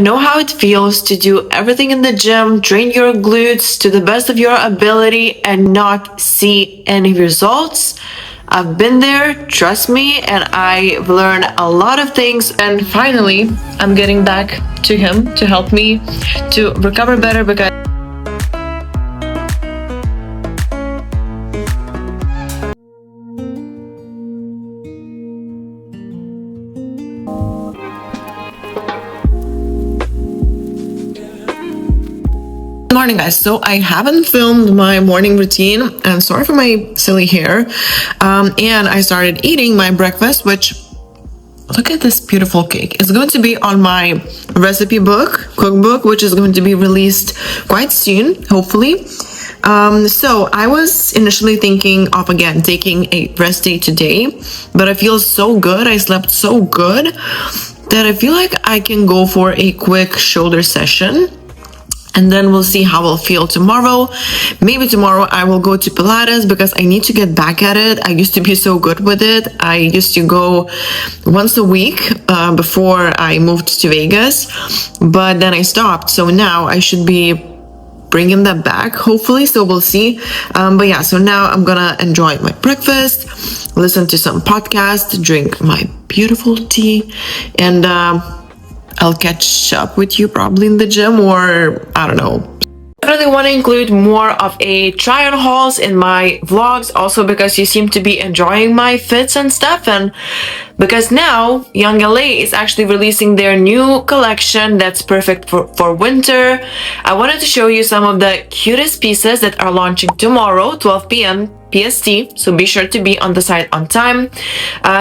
Know how it feels to do everything in the gym, train your glutes to the best of your ability and not see any results. I've been there, trust me, and I've learned a lot of things. And finally, I'm getting back to him to help me to recover better because morning, guys. So I haven't filmed my morning routine, and sorry for my silly hair. And I started eating my breakfast, which, look at this beautiful cake. It's going to be on my recipe book, cookbook, which is going to be released quite soon, hopefully. So I was initially thinking of, again, taking a rest day today, but I feel so good. I slept so good that I feel like I can go for a quick shoulder session. And then we'll see how I'll feel tomorrow. Maybe tomorrow I will go to Pilates because I need to get back at it. I used to be so good with it. I used to go once a week before I moved to Vegas, but then I stopped. So now I should be bringing that back, hopefully. So we'll see. But yeah, so now I'm gonna enjoy my breakfast, listen to some podcasts, drink my beautiful tea, and I'll catch up with you probably in the gym, or I don't know. I really want to include more of a try on hauls in my vlogs, also because you seem to be enjoying my fits and stuff, and because now Young LA is actually releasing their new collection that's perfect for winter. I wanted to show you some of the cutest pieces that are launching tomorrow, 12 p.m. PST, so be sure to be on the site on time.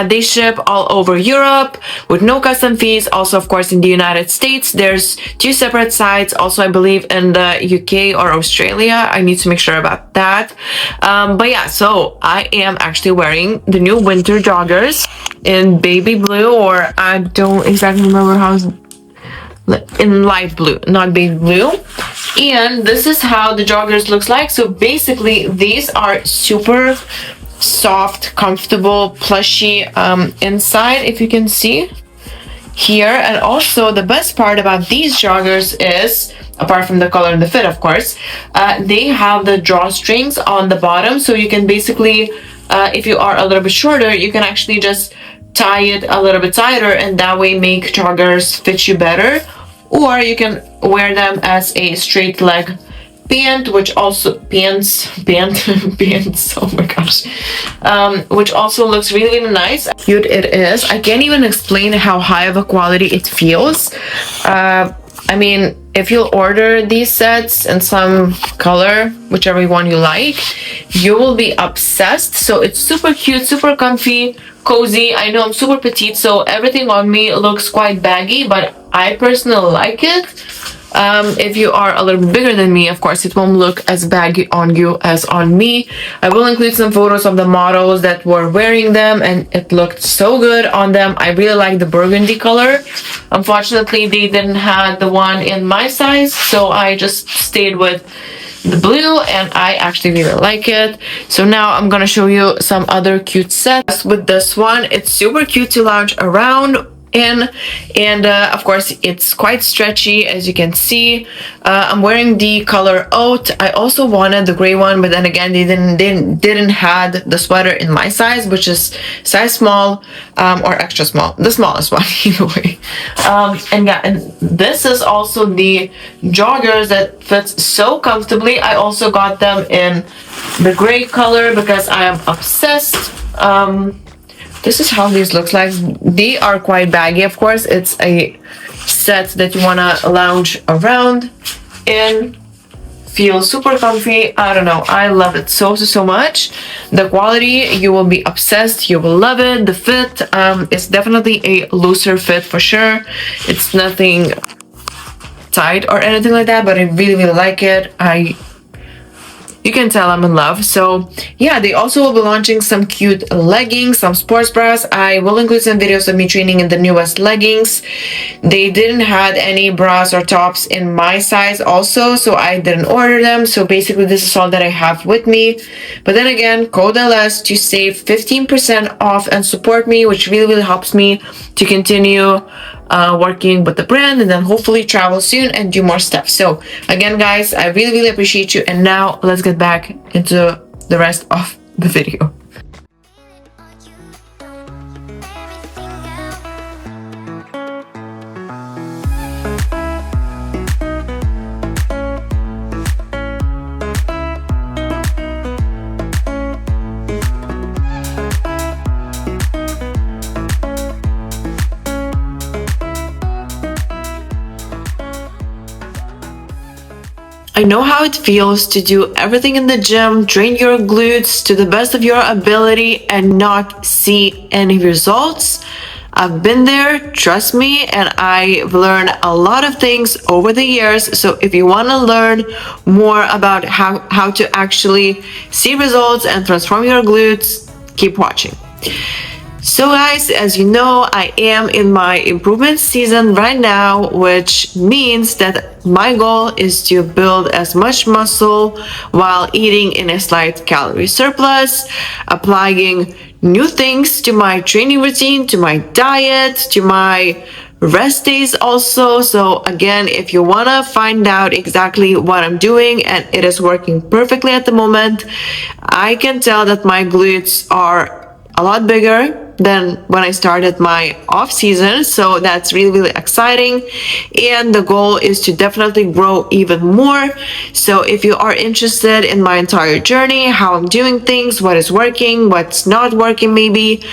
They ship all over Europe with no custom fees. Also, of course, in the United States, there's 2 separate sites. Also, I believe in the UK or Australia. I need to make sure about that. But yeah, so I am actually wearing the new winter joggers in baby blue, or I don't exactly remember how it's in light blue, not baby blue. And this is how the joggers looks like. So basically these are super soft, comfortable, plushy inside, if you can see here. And also the best part about these joggers is, apart from the color and the fit, of course, they have the drawstrings on the bottom, so you can basically if you are a little bit shorter, you can actually just tie it a little bit tighter, and that way make joggers fit you better. Or you can wear them as a straight leg pant, which also pants, oh my gosh, which also looks really, really nice. Cute it is. I can't even explain how high of a quality it feels. I mean, if you'll order these sets in some color, whichever one you like, you will be obsessed. So it's super cute, super comfy, cozy. I know I'm super petite, so everything on me looks quite baggy, but I personally like it. If you are a little bit bigger than me, of course, it won't look as baggy on you as on me. I will include some photos of the models that were wearing them, and it looked so good on them. I really like the burgundy color. Unfortunately, they didn't have the one in my size, so I just stayed with the blue, and I actually really like it. So now I'm gonna show you some other cute sets with this one. It's super cute to lounge around in, and of course it's quite stretchy, as you can see. I'm wearing the color oat. I also wanted the gray one, but then again they didn't had the sweater in my size, which is size small or extra small, the smallest one either way. And yeah, and this is also the joggers that fits so comfortably. I also got them in the gray color because I am obsessed. This is how these look like. They are quite baggy, of course. It's a set that you want to lounge around in. Feel super comfy. I don't know. I love it so much. The quality, you will be obsessed. You will love it. The fit is definitely a looser fit for sure. It's nothing tight or anything like that, but I really like it. You can tell I'm in love. So yeah, they also will be launching some cute leggings, some sports bras. I will include some videos of me training in the newest leggings. They didn't have any bras or tops in my size also, so I didn't order them. So basically this is all that I have with me. But then again, code LS to save 15% off and support me, which really helps me to continue working with the brand, and then hopefully travel soon and do more stuff. So again, guys, I really, really appreciate you. And now let's get back into the rest of the video. I know how it feels to do everything in the gym, train your glutes to the best of your ability and not see any results. I've been there, trust me, and I've learned a lot of things over the years. So if you want to learn more about how to actually see results and transform your glutes, keep watching. So guys, as you know, I am in my improvement season right now, which means that my goal is to build as much muscle while eating in a slight calorie surplus, applying new things to my training routine, to my diet, to my rest days also. So again, if you want to find out exactly what I'm doing and it is working perfectly at the moment, I can tell that my glutes are a lot bigger than when I started my off season. So that's really, really exciting. And the goal is to definitely grow even more. So if you are interested in my entire journey, how I'm doing things, what is working, what's not working, maybe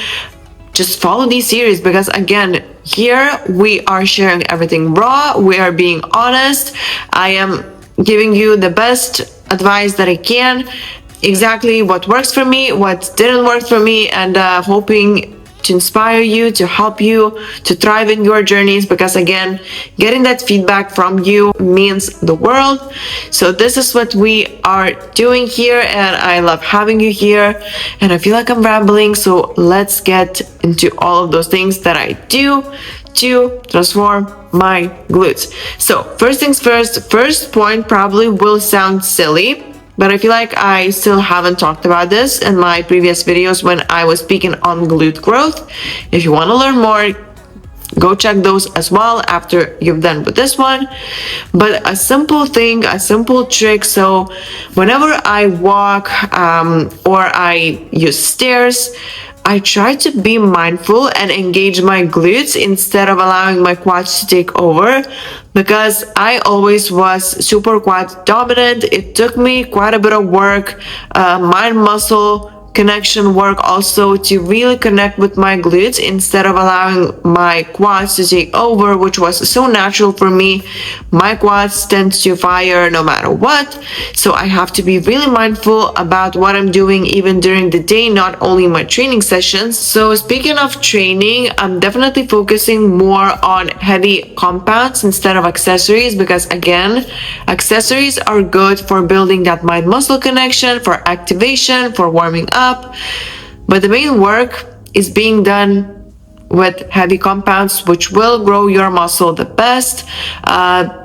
just follow these series, because again, here we are sharing everything raw. We are being honest. I am giving you the best advice that I can, exactly what works for me, what didn't work for me, and hoping to inspire you, to help you to thrive in your journeys, because again, getting that feedback from you means the world. So this is what we are doing here, and I love having you here. And I feel like I'm rambling, so let's get into all of those things that I do to transform my glutes. So first things first point probably will sound silly, but I feel like I still haven't talked about this in my previous videos when I was speaking on glute growth. If you want to learn more, go check those as well after you've done with this one. But a simple thing, a simple trick. So whenever I walk or I use stairs, I try to be mindful and engage my glutes instead of allowing my quads to take over, because I always was super quad dominant. It took me quite a bit of work, mind muscle connection work also, to really connect with my glutes instead of allowing my quads to take over, which was so natural for me. My quads tend to fire no matter what, so I have to be really mindful about what I'm doing even during the day, not only my training sessions. So speaking of training, I'm definitely focusing more on heavy compounds instead of accessories, because again, accessories are good for building that mind muscle connection, for activation, for warming up, but the main work is being done with heavy compounds, which will grow your muscle the best.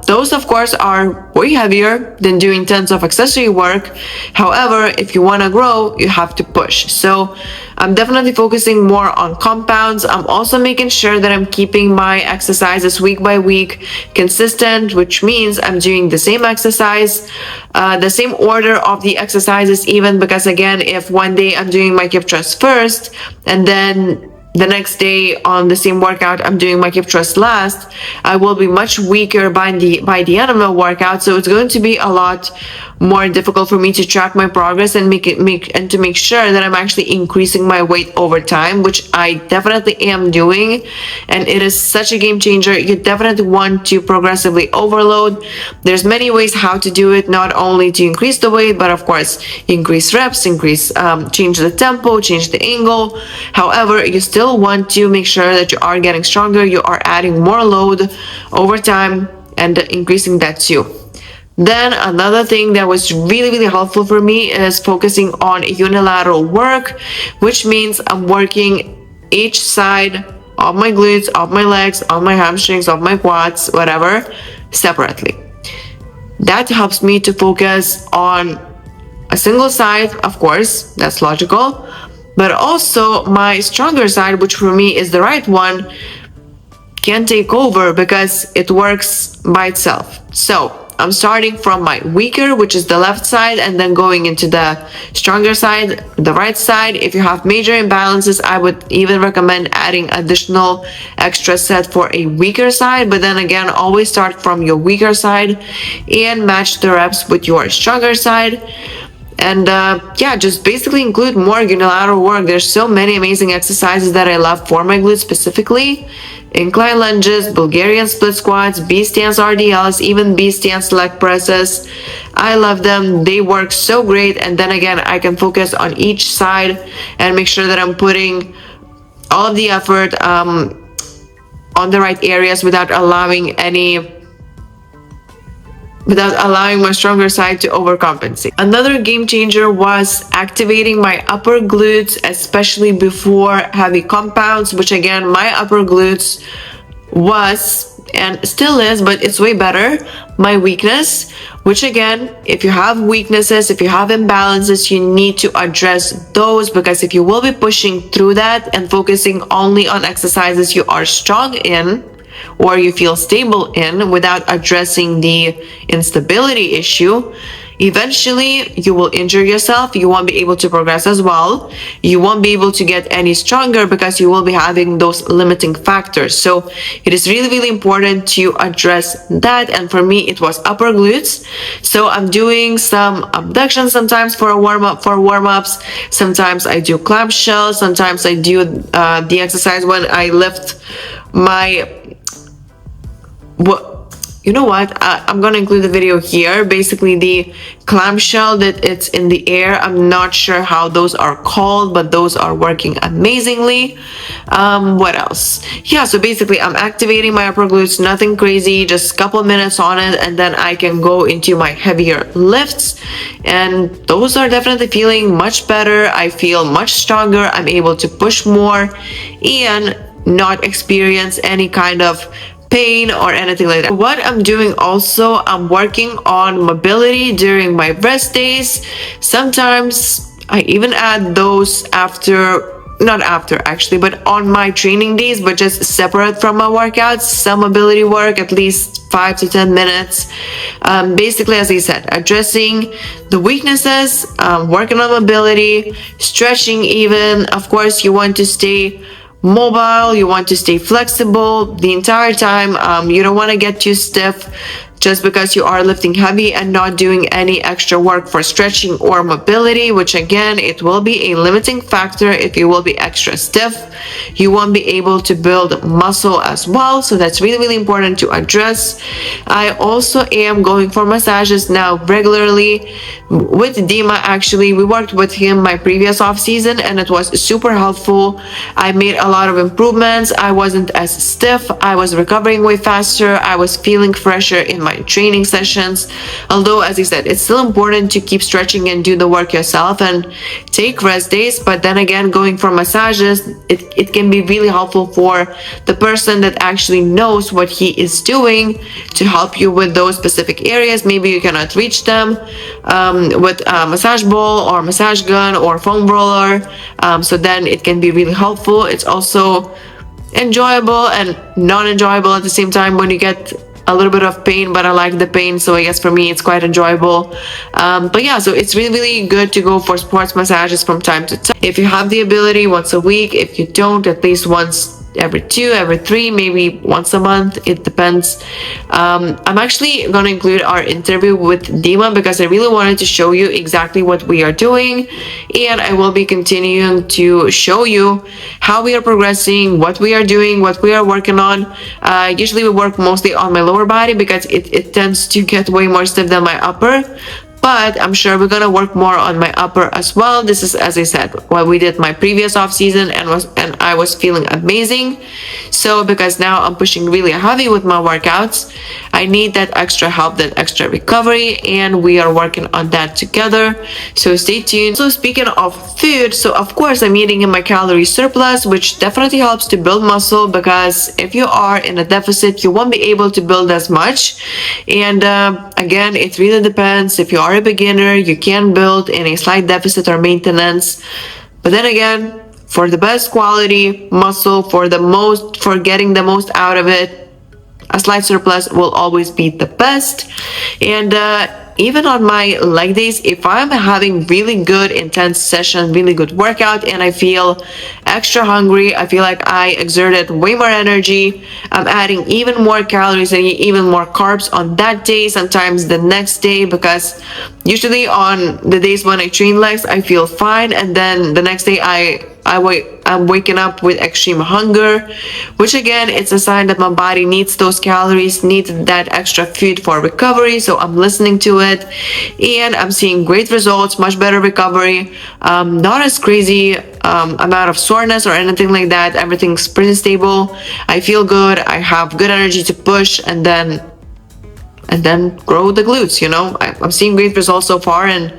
Those of course are way heavier than doing tons of accessory work. However, if you want to grow, you have to push. So I'm definitely focusing more on compounds. I'm also making sure that I'm keeping my exercises week by week consistent, which means I'm doing the same exercise, the same order of the exercises even, because again, if one day I'm doing my hip thrust first and then the next day on the same workout I'm doing my hip thrust last, I will be much weaker by the end of the workout. So it's going to be a lot more difficult for me to track my progress and to make sure that I'm actually increasing my weight over time, which I definitely am doing. And it is such a game changer. You definitely want to progressively overload. There's many ways how to do it, not only to increase the weight, but of course increase reps, change the tempo, change the angle. However, you still want to make sure that you are getting stronger, you are adding more load over time and increasing that too. Then another thing that was really helpful for me is focusing on unilateral work, which means I'm working each side of my glutes, of my legs, of my hamstrings, of my quads, whatever, separately. That helps me to focus on a single side, of course, that's logical, but also my stronger side, which for me is the right one, can take over because it works by itself. So I'm starting from my weaker, which is the left side, and then going into the stronger side, the right side. If you have major imbalances, I would even recommend adding additional extra set for a weaker side. But then again, always start from your weaker side and match the reps with your stronger side. And yeah, just basically include more unilateral work. There's so many amazing exercises that I love for my glutes specifically. Incline lunges, Bulgarian split squats, B-stance RDLs, even B-stance leg presses. I love them. They work so great. And then again, I can focus on each side and make sure that I'm putting all of the effort on the right areas without allowing my stronger side to overcompensate. Another game changer was activating my upper glutes, especially before heavy compounds, which again, my upper glutes was and still is, but it's way better, my weakness, which again, if you have weaknesses, if you have imbalances, you need to address those, because if you will be pushing through that and focusing only on exercises you are strong in, or you feel stable in, without addressing the instability issue, eventually you will injure yourself. You won't be able to progress as well. You won't be able to get any stronger because you will be having those limiting factors. So it is really, really important to address that. And for me, it was upper glutes. So I'm doing some abductions sometimes for warm-ups. Sometimes I do clamshell. Sometimes I do the exercise when I lift my... You know what? I'm gonna include the video here. Basically, the clamshell that it's in the air. I'm not sure how those are called, but those are working amazingly. What else? Yeah, so basically, I'm activating my upper glutes. Nothing crazy, just a couple minutes on it, and then I can go into my heavier lifts. And those are definitely feeling much better. I feel much stronger. I'm able to push more and not experience any kind of pain or anything like that. What I'm doing also, I'm working on mobility during my rest days. Sometimes I even add those not after actually, but on my training days, but just separate from my workouts, some mobility work, at least 5 to 10 minutes. Basically, as I said, addressing the weaknesses, working on mobility, stretching even. Of course, you want to stay mobile, you want to stay flexible the entire time. You don't want to get too stiff just because you are lifting heavy and not doing any extra work for stretching or mobility, which again, it will be a limiting factor. If you will be extra stiff, you won't be able to build muscle as well. So that's really, really important to address. I also am going for massages now regularly with Dima. Actually, we worked with him my previous off season and it was super helpful. I made a lot of improvements. I wasn't as stiff. I was recovering way faster. I was feeling fresher in my training sessions. Although, as I said, it's still important to keep stretching and do the work yourself and take rest days. But then again, going for massages, it can be really helpful for the person that actually knows what he is doing to help you with those specific areas. Maybe you cannot reach them with a massage ball or massage gun or foam roller. So then it can be really helpful. It's also enjoyable and non-enjoyable at the same time when you get a little bit of pain, but I like the pain, so I guess for me it's quite enjoyable. But yeah, so it's really, really good to go for sports massages from time to time. If you have the ability, once a week. If you don't, at least once every 2, every 3, maybe once a month. It depends. I'm actually going to include our interview with Dima because I really wanted to show you exactly what we are doing, and I will be continuing to show you how we are progressing, what we are doing, what we are working on. Usually we work mostly on my lower body because it tends to get way more stiff than my upper. But I'm sure we're gonna work more on my upper as well. This is, as I said, what we did my previous off season, and I was feeling amazing. So because now I'm pushing really heavy with my workouts, I need that extra help, that extra recovery, and we are working on that together. So stay tuned. So speaking of food, so of course I'm eating in my calorie surplus, which definitely helps to build muscle, because if you are in a deficit, you won't be able to build as much. And again, it really depends. If you are a beginner, you can build in a slight deficit or maintenance. But then again, for the best quality muscle, for getting the most out of it, a slight surplus will always be the best. And even on my leg days, if I'm having really good intense session, really good workout, and I feel extra hungry, I feel like I exerted way more energy, I'm adding even more calories and even more carbs on that day, sometimes the next day, because usually on the days when I train legs, I feel fine, and then the next day I'm waking up with extreme hunger, which again, it's a sign that my body needs those calories, needs that extra food for recovery. So I'm listening to it, and I'm seeing great results, much better recovery, not as crazy amount of soreness or anything like that. Everything's pretty stable. I feel good. I have good energy to push and then grow the glutes. I'm seeing great results so far, and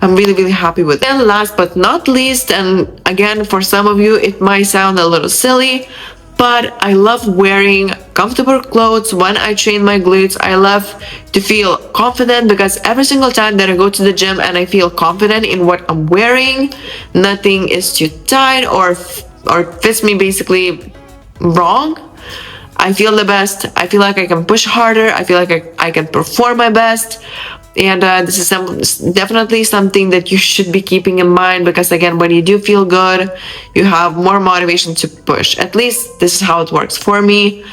I'm really, really happy with it. And last but not least, and again, for some of you, it might sound a little silly, but I love wearing comfortable clothes when I train my glutes. I love to feel confident, because every single time that I go to the gym and I feel confident in what I'm wearing, nothing is too tight or fits me basically wrong, I feel the best. I feel like I can push harder. I feel like I can perform my best. And this is definitely something that you should be keeping in mind, because again, when you do feel good, you have more motivation to push. At least this is how it works for me.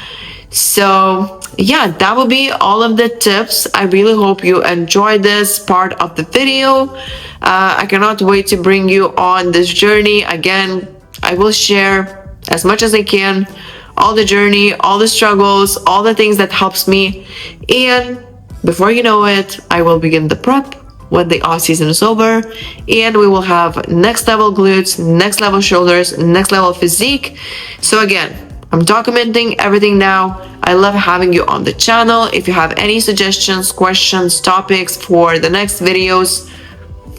So yeah, that will be all of the tips. I really hope you enjoyed this part of the video. I cannot wait to bring you on this journey. Again, I will share as much as I can, all the journey, all the struggles, all the things that helps me. And before you know it, I will begin the prep when the off season is over, and we will have next level glutes, next level shoulders, next level physique. So again, I'm documenting everything now. I love having you on the channel. If you have any suggestions, questions, topics for the next videos,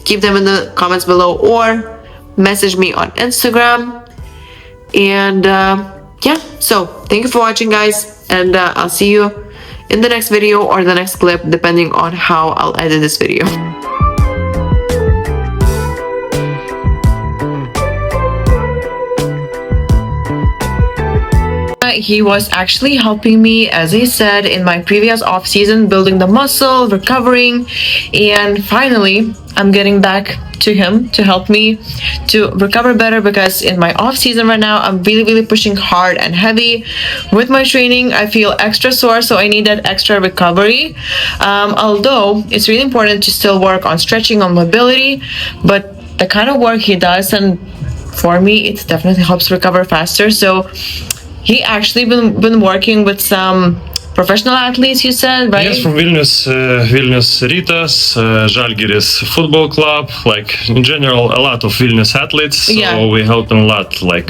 keep them in the comments below or message me on Instagram. And yeah, so thank you for watching, guys, and I'll see you in the next video or the next clip, depending on how I'll edit this video. He was actually helping me, as I said, in my previous off season, building the muscle, recovering, and finally I'm getting back to him to help me to recover better, because in my off season right now, I'm really pushing hard and heavy with my training. I feel extra sore, so I need that extra recovery. Although it's really important to still work on stretching, on mobility, but the kind of work he does, and for me, it definitely helps recover faster. So he actually been working with some professional athletes, you said, right? Yes, from Vilnius Rytas, Žalgiris football club, like in general, a lot of Vilnius athletes. So Yeah. we help them a lot, like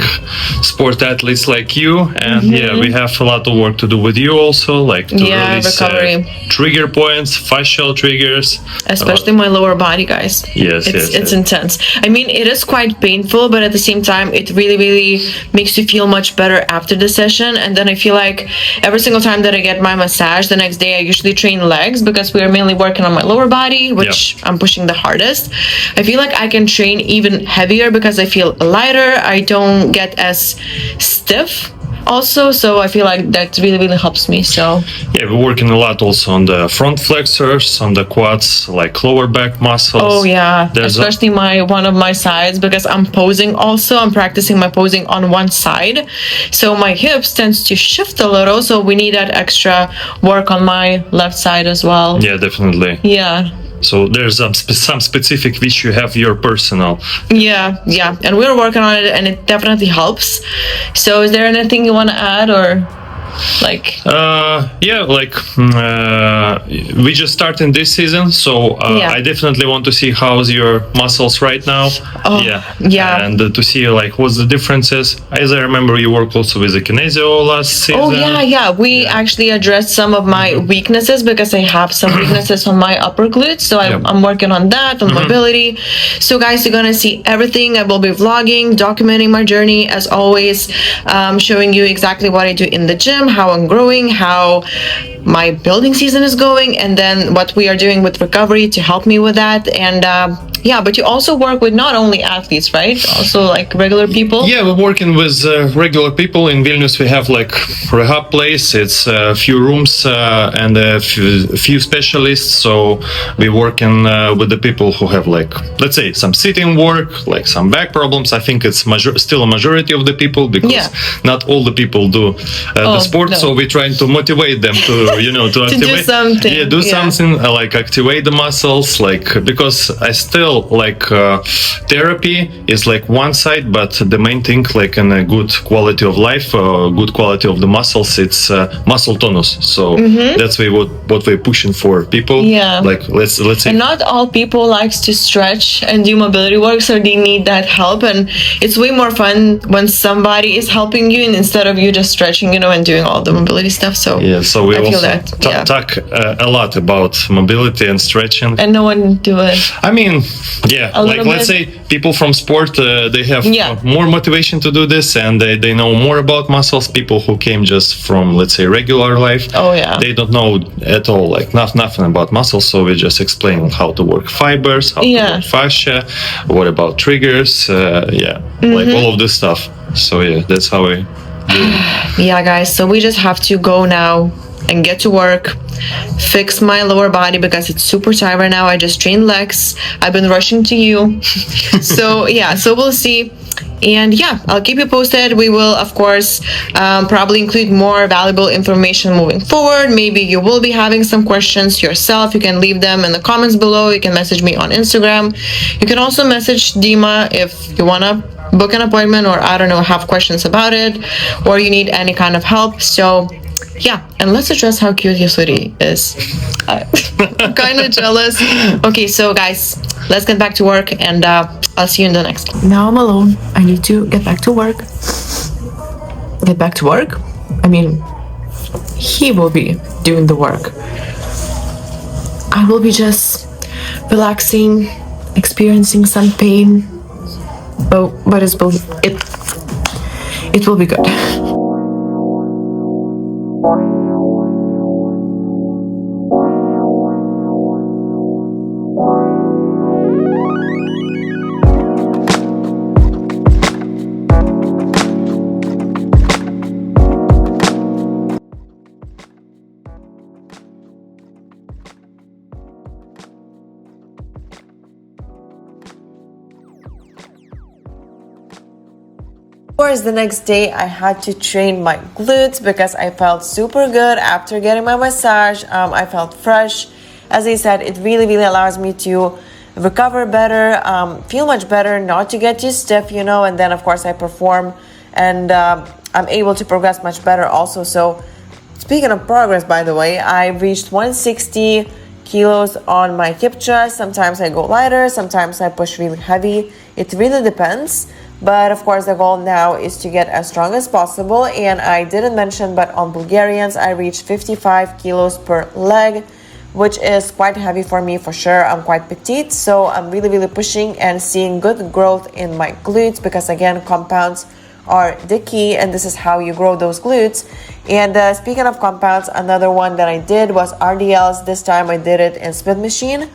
sport athletes like you. And yeah, we have a lot of work to do with you also, like to release recovery. Trigger points, fascial triggers. Especially my lower body, guys. Yes, It's intense. I mean, it is quite painful, but at the same time, it really makes you feel much better after the session. And then I feel like every single time that I get my massage, the next day I usually train legs, because we are mainly working on my lower body, which I'm pushing the hardest. I feel like I can train even heavier because I feel lighter. I don't get as stiff also, so I feel like that really helps me. So yeah, we're working a lot also on the front flexors, on the quads, like lower back muscles. Oh yeah, especially one of my sides, because I'm posing also. I'm practicing my posing on one side, so my hips tends to shift a little, so we need that extra work on my left side as well. Yeah, definitely. Yeah. So there's some specific which you have your personal. Yeah, and we're working on it, and it definitely helps. So is there anything you want to add, or like we just started this season, so I definitely want to see how's your muscles right now. And to see like what's the differences. As I remember, you worked also with a kinesio last season. We actually addressed some of my weaknesses, because I have some weaknesses on my upper glutes, so I'm working on that, on mobility. So guys, you're gonna see everything. I will be vlogging, documenting my journey as always, showing you exactly what I do in the gym, how I'm growing, how my building season is going, and then what we are doing with recovery to help me with that. And yeah, but you also work with not only athletes, right? Also like regular people. Yeah, we're working with regular people. In Vilnius, we have like rehab place. It's a few rooms and a few specialists. So we're working with the people who have like, let's say, some sitting work, like some back problems. I think it's still a majority of the people, because not all the people do the sport. No. So we're trying to motivate them to, you know, to activate, do something. Yeah, do something like activate the muscles, like, because I still like therapy is like one side, but the main thing, like in a good quality of life, good quality of the muscles, it's muscle tonus. So that's what we're pushing for people. Yeah, like let's say, and not all people likes to stretch and do mobility work, so they need that help. And it's way more fun when somebody is helping you, and instead of you just stretching, you know, and doing all the mobility stuff. So yeah, so we also talk a lot about mobility and stretching, and no one do it. I mean, yeah, like let's say people from sport, they have more motivation to do this, and they know more about muscles. People who came just from, let's say, regular life, they don't know at all, like nothing about muscles. So we just explain how to work fibers, how to work fascia, what about triggers, like all of this stuff. So yeah, that's how we do it. Yeah, guys, so we just have to go now and get to work, fix my lower body because it's super tight right now. I just trained legs. I've been rushing to you. So yeah, so we'll see. And yeah, I'll keep you posted. We will, of course, probably include more valuable information moving forward. Maybe you will be having some questions yourself. You can leave them in the comments below. You can message me on Instagram. You can also message Dima if you want to book an appointment, or I don't know, have questions about it, or you need any kind of help. So yeah, and let's address how cute your sweetie is. I'm kind of jealous. Okay, so guys, let's get back to work, and I'll see you in the next one. Now I'm alone. I need to get back to work. Get back to work? I mean, he will be doing the work. I will be just relaxing, experiencing some pain. Oh, but it will be good. Of course, the next day I had to train my glutes because I felt super good after getting my massage. I felt fresh. As I said, it really allows me to recover better, feel much better, not to get too stiff, you know, and then of course I perform, and I'm able to progress much better also. So speaking of progress, by the way, I reached 160 kilos on my hip thrust. Sometimes I go lighter, sometimes I push really heavy. It really depends. But of course, the goal now is to get as strong as possible. And I didn't mention, but on Bulgarians, I reached 55 kilos per leg, which is quite heavy for me for sure. I'm quite petite, so I'm really pushing and seeing good growth in my glutes, because again, compounds are the key, and this is how you grow those glutes. And speaking of compounds, another one that I did was RDLs. This time I did it in Smith machine.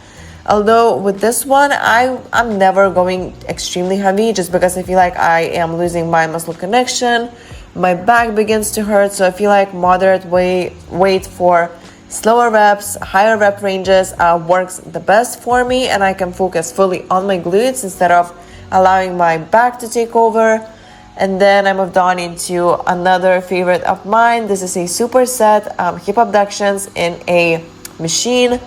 Although with this one, I'm never going extremely heavy, just because I feel like I am losing my muscle connection. My back begins to hurt, so I feel like moderate weight for slower reps, higher rep ranges works the best for me, and I can focus fully on my glutes instead of allowing my back to take over. And then I moved on into another favorite of mine. This is a superset hip abductions in a machine.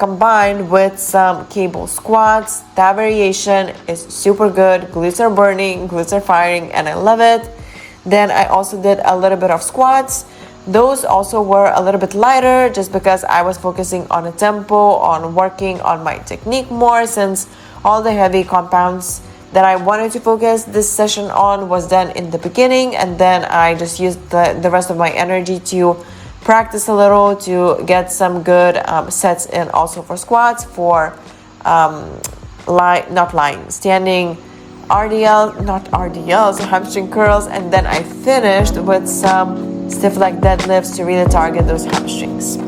Combined with some cable squats. That variation is super good. Glutes are burning, glutes are firing, and I love it. Then I also did a little bit of squats. Those also were a little bit lighter, just because I was focusing on a tempo, on working on my technique more, since all the heavy compounds that I wanted to focus this session on was done in the beginning, and then I just used the rest of my energy to practice a little to get some good sets in, also for squats, for standing RDL, not RDL, so hamstring curls. And then I finished with some stiff leg deadlifts to really target those hamstrings.